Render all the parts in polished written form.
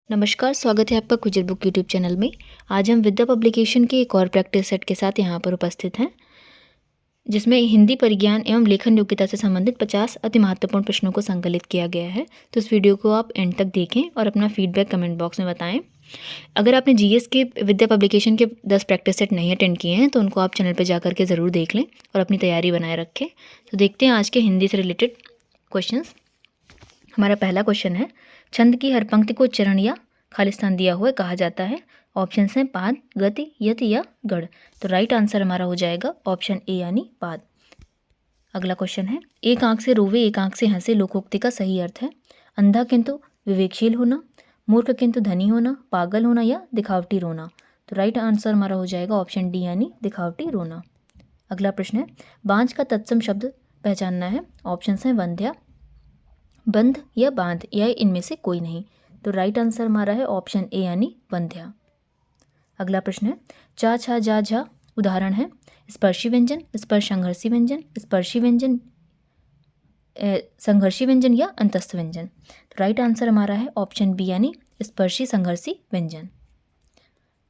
नमस्कार, स्वागत है आपका क्विजर बुक यूट्यूब चैनल में। आज हम विद्या पब्लिकेशन के एक और प्रैक्टिस सेट के साथ यहाँ पर उपस्थित हैं, जिसमें हिंदी परिज्ञान एवं लेखन योग्यता से संबंधित 50 अति महत्वपूर्ण प्रश्नों को संकलित किया गया है। तो इस वीडियो को आप एंड तक देखें और अपना फीडबैक कमेंट बॉक्स में बताएं। अगर आपने जीएस के विद्या पब्लिकेशन के 10 प्रैक्टिस सेट नहीं अटेंड किए हैं तो उनको आप चैनल पर जाकर के ज़रूर देख लें और अपनी तैयारी बनाए रखें। तो देखते हैं आज के हिंदी से रिलेटेड क्वेश्चन। हमारा पहला क्वेश्चन है, छंद की हर पंक्ति को चरण या खालिस्तान दिया हुआ कहा जाता है। ऑप्शन हैं पाद, गति, यति या गढ़। तो राइट आंसर हमारा हो जाएगा ऑप्शन ए यानी पाद। अगला क्वेश्चन है, एक आंख से रोवे एक आंख से हंसे लोकोक्ति का सही अर्थ है। अंधा किंतु विवेकशील होना, मूर्ख किंतु धनी होना, पागल होना या दिखावटी रोना। तो राइट आंसर हमारा हो जाएगा ऑप्शन डी यानी दिखावटी रोना। अगला प्रश्न है, बांझ का तत्सम शब्द पहचानना है। ऑप्शन हैं वंध्या, बंध या बांध या इनमें से कोई नहीं। तो राइट आंसर हमारा है ऑप्शन ए यानी वंध्या। अगला प्रश्न है, चा छा जा झा उदाहरण है। स्पर्शी व्यंजन, स्पर्श संघर्षी व्यंजन, स्पर्शी व्यंजन संघर्षी व्यंजन या अंतस्थ व्यंजन। तो राइट आंसर हमारा है ऑप्शन बी यानी स्पर्शी संघर्षी व्यंजन।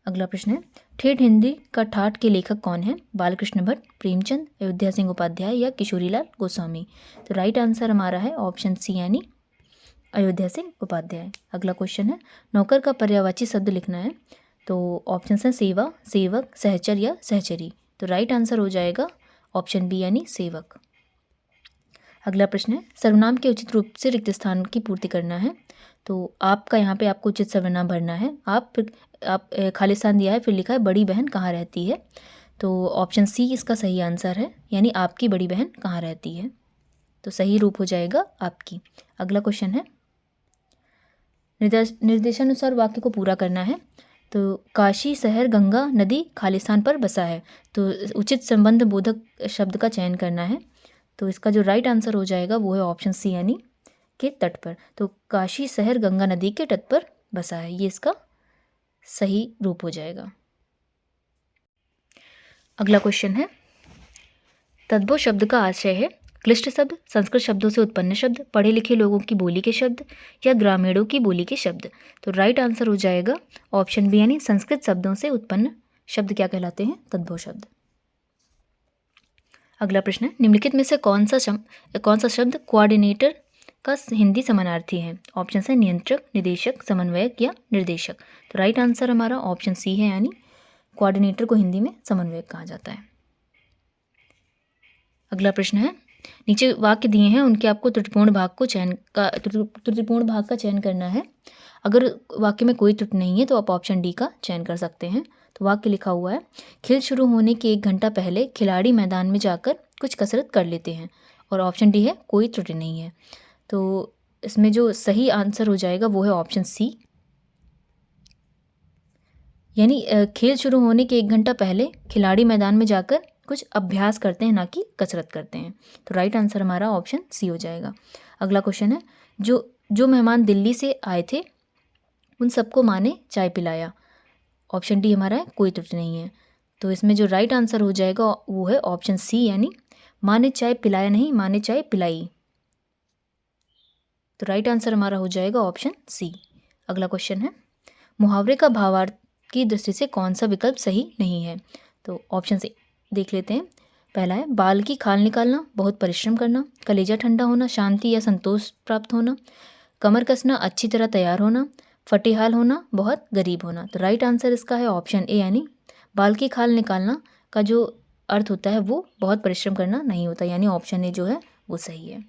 अगला प्रश्न है, ठेठ हिंदी का ठाठ के लेखक कौन है। बालकृष्ण भट्ट, प्रेमचंद, अयोध्या सिंह उपाध्याय या किशोरीलाल गोस्वामी। तो राइट आंसर हमारा है ऑप्शन सी यानी अयोध्या सिंह उपाध्याय। अगला क्वेश्चन है, नौकर का पर्यायवाची शब्द लिखना है। तो ऑप्शन है सेवा, सेवक, सहचर या सहचरी। तो राइट आंसर हो जाएगा ऑप्शन बी यानी सेवक। अगला प्रश्न है, सर्वनाम के उचित रूप से रिक्त स्थान की पूर्ति करना है। तो आपका यहाँ पे आपको उचित सर्वनाम भरना है। आप खालिस्तान दिया है, फिर लिखा है बड़ी बहन कहाँ रहती है। तो ऑप्शन सी इसका सही आंसर है, यानी आपकी बड़ी बहन कहाँ रहती है। तो सही रूप हो जाएगा आपकी। अगला क्वेश्चन है, निर्देशानुसार वाक्य को पूरा करना है। तो काशी शहर गंगा नदी खालिस्तान पर बसा है। तो उचित संबंध बोधक शब्द का चयन करना है। तो इसका जो राइट आंसर हो जाएगा वो है ऑप्शन सी यानी के तट पर। तो काशी शहर गंगा नदी के तट पर बसा है, ये इसका सही रूप हो जाएगा। अगला क्वेश्चन है, तद्भव शब्द का आशय है क्लिष्ट शब्द, संस्कृत शब्दों से उत्पन्न शब्द, पढ़े लिखे लोगों की बोली के शब्द या ग्रामीणों की बोली के शब्द। तो राइट आंसर हो जाएगा ऑप्शन बी यानी संस्कृत शब्दों से उत्पन्न शब्द क्या कहलाते हैं, तद्भव शब्द। अगला प्रश्न है, निम्नलिखित में से कौन सा शब्द कोऑर्डिनेटर का हिंदी समानार्थी है। ऑप्शन है नियंत्रक, निदेशक, समन्वयक या निर्देशक। तो राइट आंसर हमारा ऑप्शन सी है, यानी कोऑर्डिनेटर को हिंदी में समन्वयक कहा जाता है। अगला प्रश्न है, नीचे वाक्य दिए हैं उनके आपको त्रुटिपूर्ण भाग का चयन करना है। अगर वाक्य में कोई त्रुटि नहीं है तो आप ऑप्शन डी का चयन कर सकते हैं। तो वाक्य लिखा हुआ है, खेल शुरू होने के 1 घंटा पहले खिलाड़ी मैदान में जाकर कुछ कसरत कर लेते हैं। और ऑप्शन डी है कोई त्रुटि नहीं है। तो इसमें जो सही आंसर हो जाएगा वो है ऑप्शन सी, यानी खेल शुरू होने के 1 घंटा पहले खिलाड़ी मैदान में जाकर कुछ अभ्यास करते हैं, ना कि कसरत करते हैं। तो राइट आंसर हमारा ऑप्शन सी हो जाएगा। अगला क्वेश्चन है, जो मेहमान दिल्ली से आए थे उन सबको माँ ने चाय पिलाया। ऑप्शन डी हमारा है कोई त्रुटि नहीं है। तो इसमें जो राइट आंसर हो जाएगा वो है ऑप्शन सी, यानी माँ ने चाय पिलाया नहीं, माँ ने चाय पिलाई। तो राइट आंसर हमारा हो जाएगा ऑप्शन सी। अगला क्वेश्चन है, मुहावरे का भावार्थ की दृष्टि से कौन सा विकल्प सही नहीं है। तो ऑप्शन से देख लेते हैं। पहला है, बाल की खाल निकालना, बहुत परिश्रम करना, कलेजा ठंडा होना, शांति या संतोष प्राप्त होना, कमर कसना, अच्छी तरह तैयार होना, फटेहाल होना, बहुत गरीब होना। तो राइट आंसर इसका है ऑप्शन ए, यानी बाल की खाल निकालना का जो अर्थ होता है वो बहुत परिश्रम करना नहीं होता, यानी ऑप्शन ए जो है वो सही है।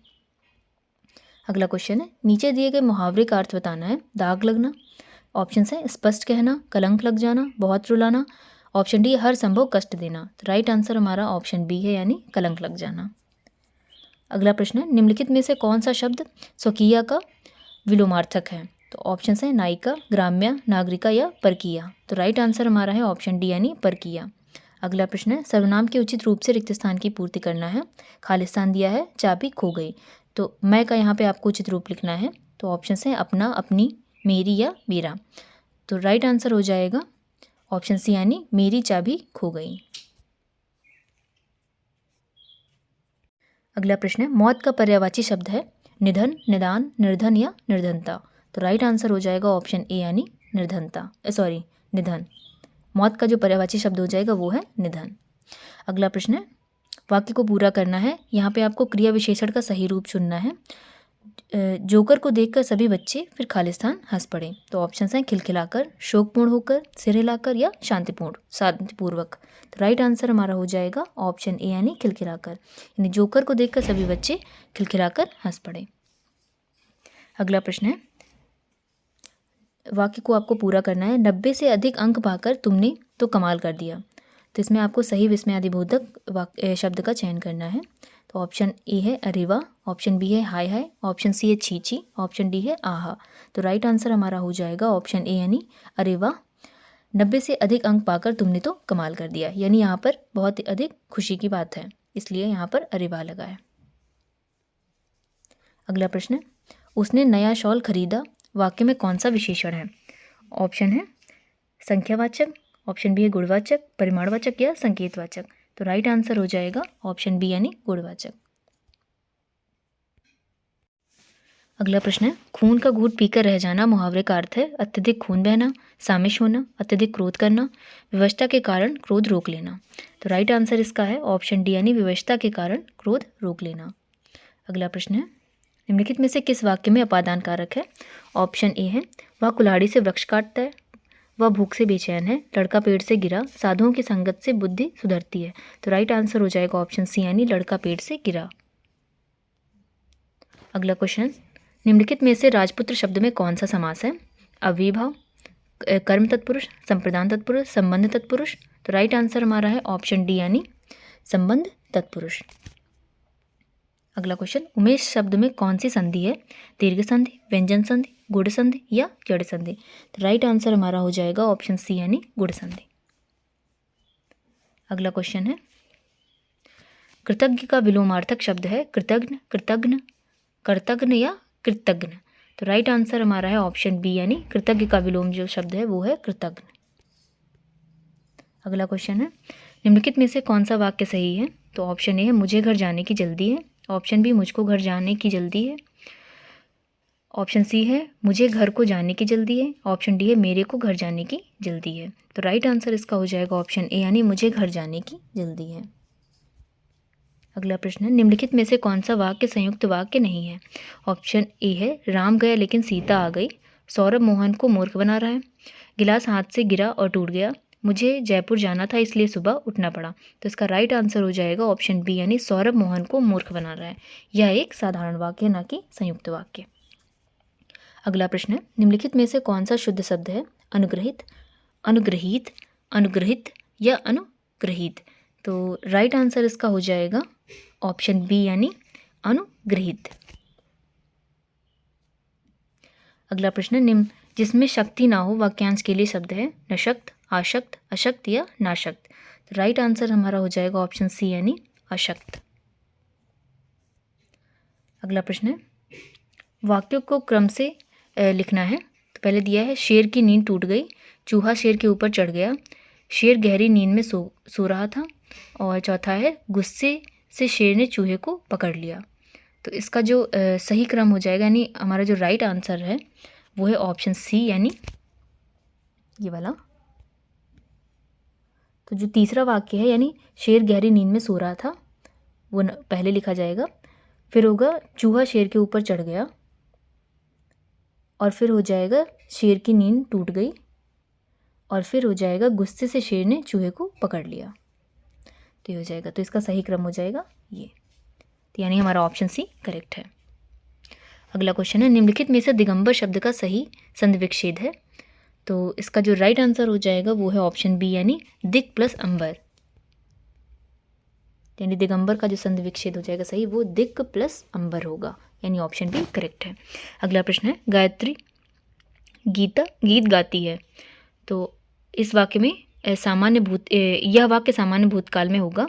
अगला क्वेश्चन है, नीचे दिए गए मुहावरे का अर्थ बताना है। दाग लगना, ऑप्शन है स्पष्ट कहना, कलंक लग जाना, बहुत रुलाना, ऑप्शन डी हर संभव कष्ट देना। तो राइट आंसर हमारा ऑप्शन बी है, यानी कलंक लग जाना। अगला प्रश्न है, निम्नलिखित में से कौन सा शब्द स्वकीय का विलोमार्थक है। तो ऑप्शन है नायिका, ग्राम्य, नागरिका या परकीया। तो राइट आंसर हमारा है ऑप्शन डी, यानी परकीया। अगला प्रश्न है, सर्वनाम के उचित रूप से रिक्त स्थान की पूर्ति करना है। खालिस्तान दिया है, चाबी खो गई। तो मैं का यहाँ पे आपको उचित रूप लिखना है। तो ऑप्शन है अपना, अपनी, मेरी या मेरा। तो राइट आंसर हो जाएगा ऑप्शन सी, यानी मेरी चाबी खो गई। अगला प्रश्न है, मौत का पर्यायवाची शब्द है निधन, निदान, निर्धन या निर्धनता। तो तो राइट आंसर हो जाएगा ऑप्शन ए यानी निर्धनता, सॉरी निधन। मौत का जो पर्यायवाची शब्द हो जाएगा वो है निधन। अगला प्रश्न है, वाक्य को पूरा करना है। यहाँ पे आपको क्रिया विशेषण का सही रूप चुनना है। जोकर को देखकर सभी बच्चे फिर खालिस्तान हंस पड़े। तो ऑप्शंस हैं खिलखिलाकर, शोकपूर्ण होकर, सिर हिलाकर या शांतिपूर्वक। तो राइट आंसर हमारा हो जाएगा ऑप्शन ए यानी खिलखिलाकर, यानी जोकर को देखकर सभी बच्चे खिलखिलाकर हंस पड़े। अगला प्रश्न है, वाक्य को आपको पूरा करना है। 90 से अधिक अंक पाकर तुमने तो कमाल कर दिया। तो इसमें आपको सही विस्मयादिबोधक शब्द का चयन करना है। तो ऑप्शन ए है अरे वाह, ऑप्शन बी है हाय हाय, ऑप्शन सी है छी छी, ऑप्शन डी है आहा। तो राइट आंसर हमारा हो जाएगा ऑप्शन ए यानी अरे वाह। 90 से अधिक अंक पाकर तुमने तो कमाल कर दिया, यानी यहाँ पर बहुत अधिक खुशी की बात है, इसलिए यहाँ पर अरे वाह लगा है। अगला प्रश्न, उसने नया शॉल खरीदा, वाक्य में कौन सा विशेषण है? ऑप्शन है संख्यावाचक, ऑप्शन बी है गुणवाचक, परिमाणवाचक या संकेतवाचक। तो राइट आंसर हो जाएगा ऑप्शन बी यानी गुणवाचक। अगला प्रश्न है, खून का घूंट पीकर रह जाना मुहावरे का अर्थ है अत्यधिक खून बहना, सामिश होना, अत्यधिक क्रोध करना, विवशता के कारण क्रोध रोक लेना। तो राइट आंसर इसका है ऑप्शन डी यानी विवशता के कारण क्रोध रोक लेना। अगला प्रश्न है, निम्नलिखित में से किस वाक्य में अपादान कारक है? ऑप्शन ए है वह कुल्हाड़ी से वृक्ष काटता है, वह भूख से बेचैन है, लड़का पेड़ से गिरा, साधुओं की संगत से बुद्धि सुधरती है। तो राइट आंसर हो जाएगा ऑप्शन सी यानी लड़का पेड़ से गिरा। अगला क्वेश्चन, निम्नलिखित में से राजपुत्र शब्द में कौन सा समास है? अव्ययीभाव, कर्म तत्पुरुष, संप्रदान तत्पुरुष, संबंध तत्पुरुष। तो राइट आंसर हमारा है ऑप्शन डी यानी संबंध तत्पुरुष। अगला क्वेश्चन, उमेश शब्द में कौन सी संधि है? दीर्घ संधि, व्यंजन संधि, गुण संधि या जड़ संधि। तो राइट आंसर हमारा हो जाएगा ऑप्शन सी यानी गुण संधि। अगला क्वेश्चन है, कृतज्ञ का विलोमार्थक शब्द है कृतज्ञ, कृतज्ञ, कर्तज्ञ या कृतज्ञ। तो राइट आंसर हमारा है ऑप्शन बी यानी कृतज्ञ का विलोम जो शब्द है वो है कृतज्ञ। अगला क्वेश्चन है, निम्नलिखित में से कौन सा वाक्य सही है? तो ऑप्शन ए है मुझे घर जाने की जल्दी है, ऑप्शन बी मुझको घर जाने की जल्दी है, ऑप्शन सी है मुझे घर को जाने की जल्दी है, ऑप्शन डी है मेरे को घर जाने की जल्दी है। तो राइट आंसर इसका हो जाएगा ऑप्शन ए यानी मुझे घर जाने की जल्दी है। अगला प्रश्न है, निम्नलिखित में से कौन सा वाक्य संयुक्त वाक्य नहीं है? ऑप्शन ए है राम गया लेकिन सीता आ गई, सौरभ मोहन को मूर्ख बना रहा है, गिलास हाथ से गिरा और टूट गया, मुझे जयपुर जाना था इसलिए सुबह उठना पड़ा। तो इसका राइट आंसर हो जाएगा ऑप्शन बी यानी सौरभ मोहन को मूर्ख बना रहा है। यह एक साधारण वाक्य है, ना कि संयुक्त वाक्य। अगला प्रश्न है, निम्नलिखित में से कौन सा शुद्ध शब्द है? अनुग्रहित, अनुग्रहित, अनुग्रहित या अनुग्रहित। तो राइट आंसर इसका हो जाएगा ऑप्शन बी यानी अनुग्रहित। अगला प्रश्न, निम्न जिसमें शक्ति ना हो वाक्यांश के लिए शब्द है नशक्त, आशक्त, अशक्त या नाशक्त। तो राइट आंसर हमारा हो जाएगा ऑप्शन सी यानी अशक्त। अगला प्रश्न है, वाक्यों को क्रम से लिखना है। तो पहले दिया है शेर की नींद टूट गई, चूहा शेर के ऊपर चढ़ गया, शेर गहरी नींद में सो रहा था, और चौथा है गुस्से से शेर ने चूहे को पकड़ लिया। तो इसका जो सही क्रम हो जाएगा यानी हमारा जो राइट आंसर है वो है ऑप्शन सी यानी ये वाला। तो जो तीसरा वाक्य है यानी शेर गहरी नींद में सो रहा था वो पहले लिखा जाएगा, फिर होगा चूहा शेर के ऊपर चढ़ गया, और फिर हो जाएगा शेर की नींद टूट गई, और फिर हो जाएगा गुस्से से शेर ने चूहे को पकड़ लिया। तो ये हो जाएगा, तो इसका सही क्रम हो जाएगा ये, तो यानी हमारा ऑप्शन सी करेक्ट है। अगला क्वेश्चन है, निम्नलिखित में से दिगंबर शब्द का सही संधि विच्छेद है। तो इसका जो राइट आंसर हो जाएगा वो है ऑप्शन बी यानी दिक प्लस अंबर, यानी दिगंबर का जो संधि विच्छेद हो जाएगा सही वो दिक प्लस अंबर होगा, यानी ऑप्शन बी करेक्ट है। अगला प्रश्न है, गायत्री गीत गाती है। तो इस वाक्य में यह वाक्य सामान्य भूतकाल में होगा।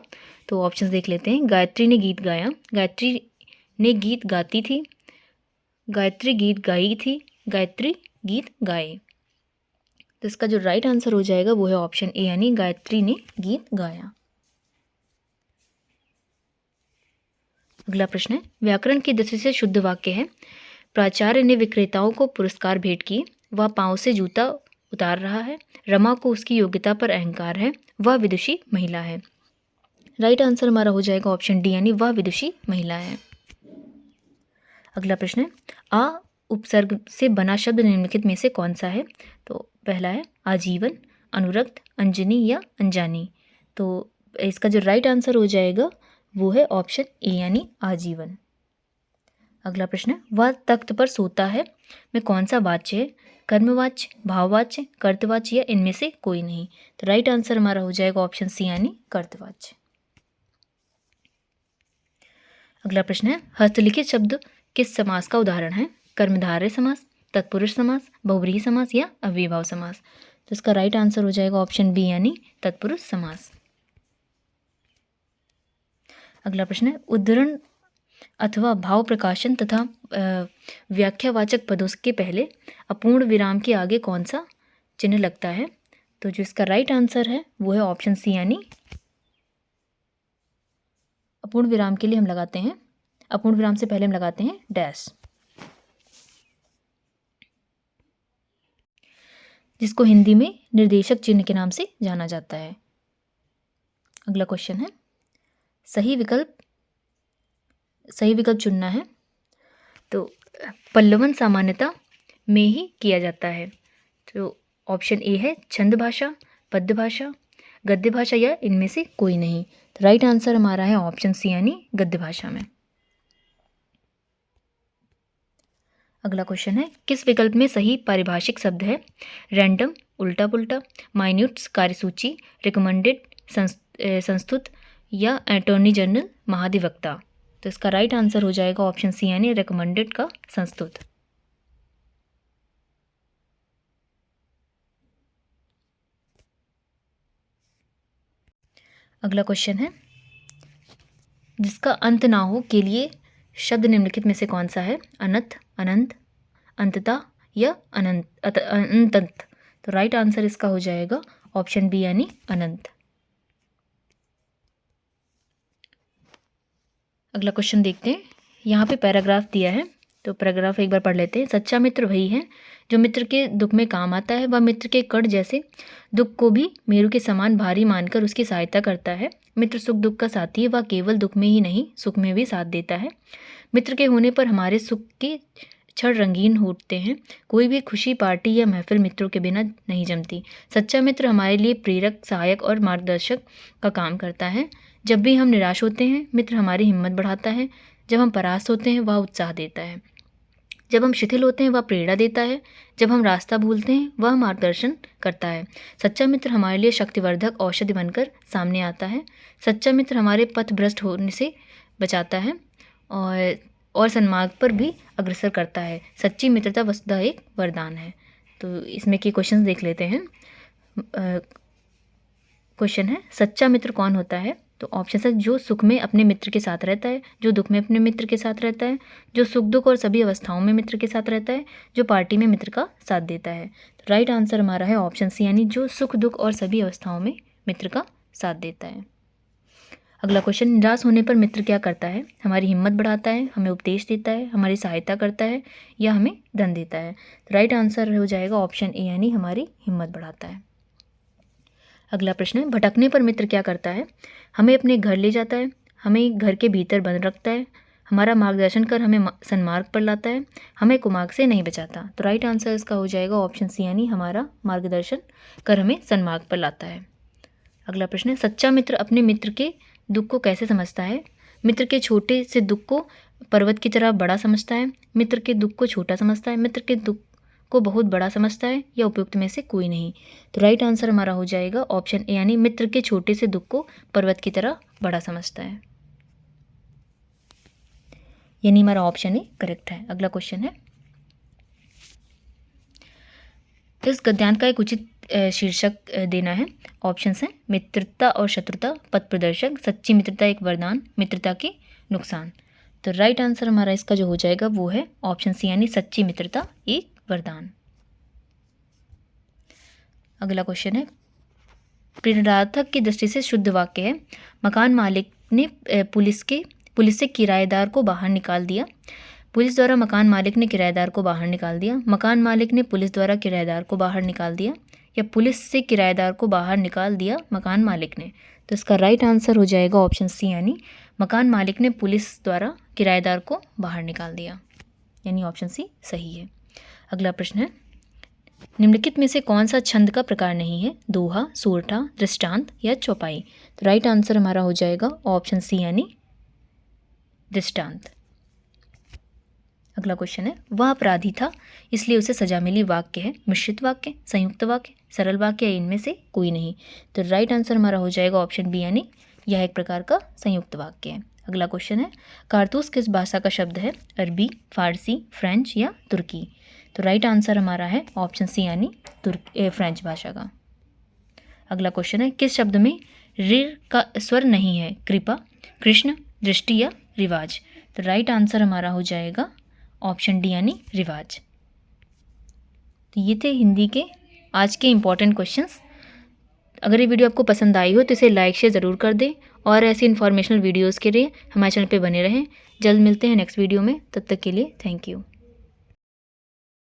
तो ऑप्शंस देख लेते हैं। गायत्री ने गीत गाया, गायत्री ने गीत गाती थी, गायत्री गीत गाई थी, गायत्री गीत गाए। तो इसका जो राइट आंसर हो जाएगा वो है ऑप्शन ए यानी गायत्री ने गीत गाया। अगला प्रश्न है, व्याकरण की दृष्टि से शुद्ध वाक्य है प्राचार्य ने विक्रेताओं को पुरस्कार भेंट किए। वह पाँव से जूता उतार रहा है। रमा को उसकी योग्यता पर अहंकार है। वह विदुषी महिला है। राइट आंसर हमारा हो जाएगा ऑप्शन डी यानी वह विदुषी महिला है। अगला प्रश्न है, आ उपसर्ग से बना शब्द निम्नलिखित में से कौन सा है? तो पहला है आजीवन, अनुरक्त, अंजनी या अनजानी। तो इसका जो राइट आंसर हो जाएगा वो है ऑप्शन ए यानी आजीवन। अगला प्रश्न है, वह तख्त पर सोता है में कौन सा वाच्य है? कर्मवाच्य, भाववाच्य, कर्तवाच्य या इनमें से कोई नहीं। तो राइट आंसर हमारा हो जाएगा ऑप्शन सी यानी कर्तवाच्य। अगला प्रश्न है, हस्तलिखित शब्द किस समास का उदाहरण है? कर्मधारय समास, तत्पुरुष समास, बहुव्रीहि समास या अव्ययीभाव समास। तो इसका राइट आंसर हो जाएगा ऑप्शन बी यानी तत्पुरुष समास। अगला प्रश्न है, उद्धरण अथवा भाव प्रकाशन तथा व्याख्यावाचक पदों के पहले अपूर्ण विराम के आगे कौन सा चिन्ह लगता है? तो जो इसका राइट आंसर है वो है ऑप्शन सी यानी अपूर्ण विराम के लिए हम लगाते हैं, अपूर्ण विराम से पहले हम लगाते हैं डैश, जिसको हिंदी में निर्देशक चिन्ह के नाम से जाना जाता है। अगला क्वेश्चन है, सही विकल्प चुनना है। तो पल्लवन सामान्यता में ही किया जाता है। तो ऑप्शन ए है छंद भाषा, पद्य भाषा, गद्य भाषा या इनमें से कोई नहीं। तो राइट आंसर हमारा है ऑप्शन सी यानी गद्य भाषा में। अगला क्वेश्चन है, किस विकल्प में सही पारिभाषिक शब्द है? रैंडम, उल्टा पुल्टा, माइन्यूट्स कार्यसूची, रिकमेंडेड, संस्तुत या अटॉर्नी जनरल महाधिवक्ता। तो इसका राइट आंसर हो जाएगा ऑप्शन सी यानी रिकमेंडेड का संस्तुत। अगला क्वेश्चन है, जिसका अंत ना हो के लिए शब्द निम्नलिखित में से कौन सा है? अनंत, अनंत, अंतता या अनंत। तो राइट आंसर इसका हो जाएगा ऑप्शन बी यानी अनंत। अगला क्वेश्चन देखते हैं, यहाँ पे पैराग्राफ दिया है तो पैराग्राफ एक बार पढ़ लेते हैं। सच्चा मित्र वही है जो मित्र के दुख में काम आता है। वह मित्र के कड़ जैसे दुख को भी मेरु के समान भारी मानकर उसकी सहायता करता है। मित्र सुख दुख का साथी है। वह केवल दुख में ही नहीं सुख में भी साथ देता है। मित्र के होने पर हमारे सुख के क्षण रंगीन होते हैं। कोई भी खुशी पार्टी या महफिल मित्रों के बिना नहीं जमती। सच्चा मित्र हमारे लिए प्रेरक, सहायक और मार्गदर्शक का काम करता है। जब भी हम निराश होते हैं मित्र हमारी हिम्मत बढ़ाता है। जब हम परास्त होते हैं वह उत्साह देता है। जब हम शिथिल होते हैं वह प्रेरणा देता है। जब हम रास्ता भूलते हैं वह मार्गदर्शन करता है। सच्चा मित्र हमारे लिए शक्तिवर्धक औषधि बनकर सामने आता है। सच्चा मित्र हमारे पथ भ्रष्ट होने से बचाता है और सन्मार्ग पर भी अग्रसर करता है। सच्ची मित्रता वस्तुतः एक वरदान है। तो इसमें के क्वेश्चन देख लेते हैं। क्वेश्चन है, सच्चा मित्र कौन होता है? तो ऑप्शन है, जो सुख में अपने मित्र के साथ रहता है, जो दुख में अपने मित्र के साथ रहता है, जो सुख दुख और सभी अवस्थाओं में मित्र के साथ रहता है, जो पार्टी में मित्र का साथ देता है। तो राइट आंसर हमारा है ऑप्शन सी यानी जो सुख दुख और सभी अवस्थाओं में मित्र का साथ देता है। अगला क्वेश्चन, निराश होने पर मित्र क्या करता है? हमारी हिम्मत बढ़ाता है, हमें उपदेश देता है, हमारी सहायता करता है या हमें धन देता है। तो राइट आंसर हो जाएगा ऑप्शन ए यानी हमारी हिम्मत बढ़ाता है। अगला प्रश्न है, भटकने पर मित्र क्या करता है? हमें अपने घर ले जाता है, हमें घर के भीतर बंद रखता है, हमारा मार्गदर्शन कर हमें सन्मार्ग पर लाता है, हमें कुमार्ग से नहीं बचाता। तो राइट आंसर इसका हो जाएगा ऑप्शन सी यानी हमारा मार्गदर्शन कर हमें सन्मार्ग पर लाता है। अगला प्रश्न है, सच्चा मित्र अपने मित्र के दुख को कैसे समझता है? मित्र के छोटे से दुख को पर्वत की तरह बड़ा समझता है, मित्र के दुख को छोटा समझता है, मित्र के दुख को बहुत बड़ा समझता है या उपयुक्त में से कोई नहीं। तो राइट आंसर हमारा हो जाएगा ऑप्शन ए यानी मित्र के छोटे से दुख को पर्वत की तरह बड़ा समझता है, यानी हमारा ऑप्शन ए करेक्ट है। अगला क्वेश्चन है, इस गद्यांश का एक उचित शीर्षक देना है। ऑप्शंस हैं, मित्रता और शत्रुता पथ प्रदर्शक, सच्ची मित्रता एक वरदान, मित्रता के नुकसान। तो राइट आंसर हमारा इसका जो हो जाएगा वो है ऑप्शन सी यानी सच्ची मित्रता एक वरदान। अगला क्वेश्चन है, प्रेरणार्थक की दृष्टि से शुद्ध वाक्य है। मकान मालिक ने पुलिस से किराएदार को बाहर निकाल दिया। पुलिस द्वारा मकान मालिक ने किराएदार को बाहर निकाल दिया, मकान मालिक ने पुलिस द्वारा किराएदार को बाहर निकाल दिया, या पुलिस से किराएदार को बाहर निकाल दिया मकान मालिक ने। तो इसका राइट आंसर हो जाएगा ऑप्शन सी, यानी मकान मालिक ने पुलिस द्वारा किराएदार को बाहर निकाल दिया, यानी ऑप्शन सी सही है। अगला प्रश्न है, निम्नलिखित में से कौन सा छंद का प्रकार नहीं है? दोहा, सोरठा, दृष्टांत या चौपाई। तो राइट आंसर हमारा हो जाएगा ऑप्शन सी, यानी दृष्टांत। अगला क्वेश्चन है, वह अपराधी था इसलिए उसे सजा मिली, वाक्य है मिश्रित वाक्य, संयुक्त वाक्य, सरल वाक्य या इनमें से कोई नहीं। तो राइट आंसर हमारा हो जाएगा ऑप्शन बी, यानी यह एक प्रकार का संयुक्त वाक्य है। अगला क्वेश्चन है, कारतूस किस भाषा का शब्द है? अरबी, फारसी, फ्रेंच या तुर्की। तो राइट आंसर हमारा है ऑप्शन सी, यानी फ्रेंच भाषा का। अगला क्वेश्चन है, किस शब्द में ऋ का स्वर नहीं है? कृपा, कृष्ण, दृष्टि या रिवाज। तो राइट आंसर हमारा हो जाएगा ऑप्शन डी, यानी रिवाज। तो ये थे हिंदी के आज के इम्पॉर्टेंट क्वेश्चंस। अगर ये वीडियो आपको पसंद आई हो तो इसे लाइक शेयर ज़रूर कर दें, और ऐसी इन्फॉर्मेशनल वीडियोज़ के लिए हमारे चैनल पे बने रहें। जल्द मिलते हैं नेक्स्ट वीडियो में, तब तक के लिए थैंक यू।